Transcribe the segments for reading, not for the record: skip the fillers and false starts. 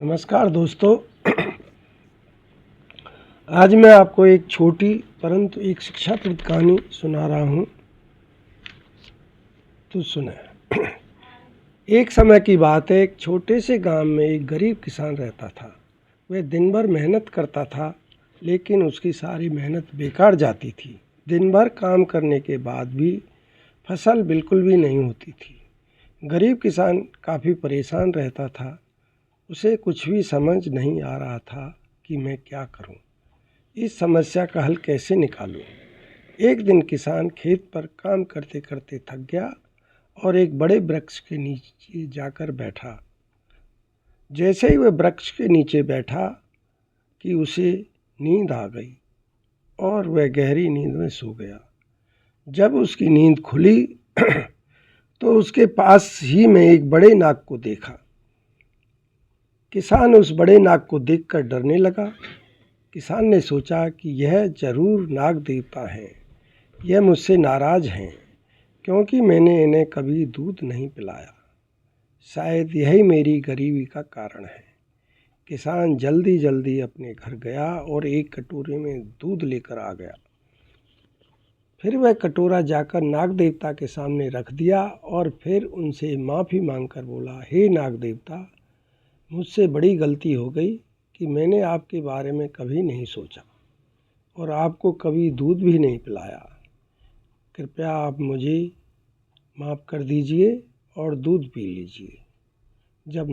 नमस्कार दोस्तों। आज मैं आपको एक छोटी परंतु एक शिक्षाप्रद कहानी सुना रहा हूँ, तो सुने। एक समय की बात है, एक छोटे से गांव में एक गरीब किसान रहता था। वह दिन भर मेहनत करता था, लेकिन उसकी सारी मेहनत बेकार जाती थी। दिन भर काम करने के बाद भी फसल बिल्कुल भी नहीं होती थी। गरीब किसान काफ़ी परेशान रहता था। उसे कुछ भी समझ नहीं आ रहा था कि मैं क्या करूं, इस समस्या का हल कैसे निकालूं। एक दिन किसान खेत पर काम करते करते थक गया और एक बड़े वृक्ष के नीचे जाकर बैठा। जैसे ही वह वृक्ष के नीचे बैठा कि उसे नींद आ गई और वह गहरी नींद में सो गया। जब उसकी नींद खुली तो उसके पास ही में एक बड़े नाग को देखा। किसान उस बड़े नाग को देखकर डरने लगा। किसान ने सोचा कि यह जरूर नाग देवता हैं। यह मुझसे नाराज़ हैं क्योंकि मैंने इन्हें कभी दूध नहीं पिलाया। शायद यही मेरी गरीबी का कारण है। किसान जल्दी जल्दी अपने घर गया और एक कटोरे में दूध लेकर आ गया। फिर वह कटोरा जाकर नाग देवता के सामने रख दिया और फिर उनसे माफ़ी मांगकर बोला, हे नाग देवता, मुझसे बड़ी गलती हो गई कि मैंने आपके बारे में कभी नहीं सोचा और आपको कभी दूध भी नहीं पिलाया। कृपया आप मुझे माफ़ कर दीजिए और दूध पी लीजिए। जब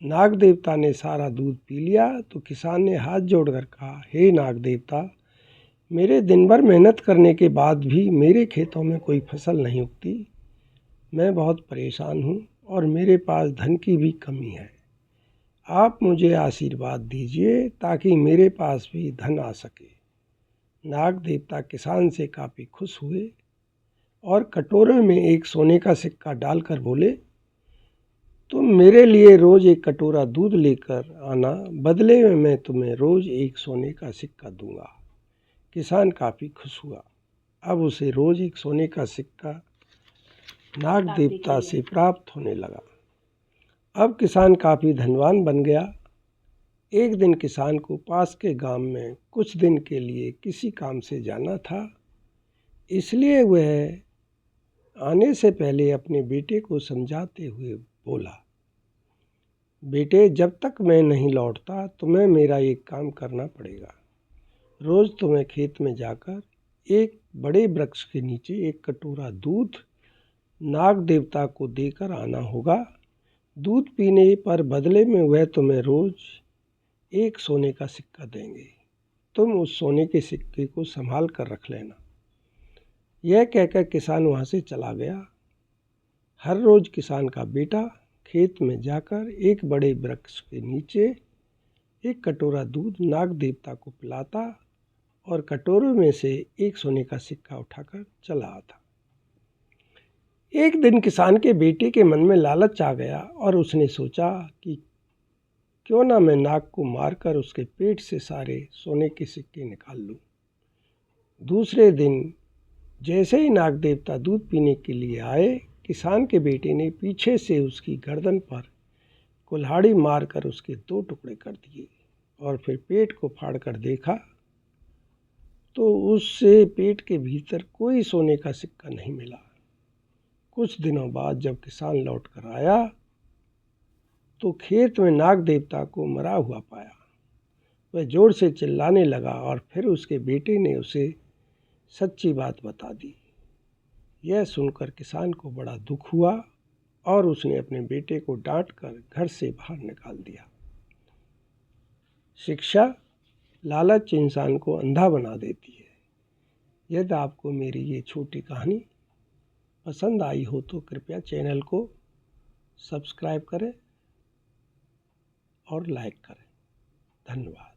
नाग देवता ने सारा दूध पी लिया तो किसान ने हाथ जोड़कर कहा, हे नाग देवता, मेरे दिन भर मेहनत करने के बाद भी मेरे खेतों में कोई फसल नहीं उगती। मैं बहुत परेशान हूँ और मेरे पास धन की भी कमी है। आप मुझे आशीर्वाद दीजिए ताकि मेरे पास भी धन आ सके। नाग देवता किसान से काफ़ी खुश हुए और कटोरे में एक सोने का सिक्का डालकर बोले, तुम मेरे लिए रोज़ एक कटोरा दूध लेकर आना, बदले में मैं तुम्हें रोज़ एक सोने का सिक्का दूंगा। किसान काफ़ी खुश हुआ। अब उसे रोज़ एक सोने का सिक्का नाग देवता से प्राप्त होने लगा। अब किसान काफ़ी धनवान बन गया। एक दिन किसान को पास के गांव में कुछ दिन के लिए किसी काम से जाना था, इसलिए वह आने से पहले अपने बेटे को समझाते हुए बोला, बेटे, जब तक मैं नहीं लौटता तुम्हें मेरा एक काम करना पड़ेगा। रोज़ तुम्हें खेत में जाकर एक बड़े वृक्ष के नीचे एक कटोरा दूध नाग देवता को देकर आना होगा। दूध पीने पर बदले में वह तुम्हें रोज़ एक सोने का सिक्का देंगे। तुम उस सोने के सिक्के को संभाल कर रख लेना। यह कहकर किसान वहाँ से चला गया। हर रोज़ किसान का बेटा खेत में जाकर एक बड़े वृक्ष के नीचे एक कटोरा दूध नाग देवता को पिलाता और कटोरे में से एक सोने का सिक्का उठाकर चला आता। एक दिन किसान के बेटे के मन में लालच आ गया और उसने सोचा कि क्यों ना मैं नाग को मारकर उसके पेट से सारे सोने के सिक्के निकाल लूं। दूसरे दिन जैसे ही नाग देवता दूध पीने के लिए आए, किसान के बेटे ने पीछे से उसकी गर्दन पर कुल्हाड़ी मारकर उसके दो टुकड़े कर दिए और फिर पेट को फाड़कर देखा तो उससे पेट के भीतर कोई सोने का सिक्का नहीं मिला। कुछ दिनों बाद जब किसान लौट कर आया तो खेत में नाग देवता को मरा हुआ पाया। वह जोर से चिल्लाने लगा और फिर उसके बेटे ने उसे सच्ची बात बता दी। यह सुनकर किसान को बड़ा दुख हुआ और उसने अपने बेटे को डांटकर घर से बाहर निकाल दिया। शिक्षा, लालच इंसान को अंधा बना देती है। यदि आपको मेरी ये छोटी कहानी पसंद आई हो तो कृपया चैनल को सब्सक्राइब करें और लाइक करें। धन्यवाद।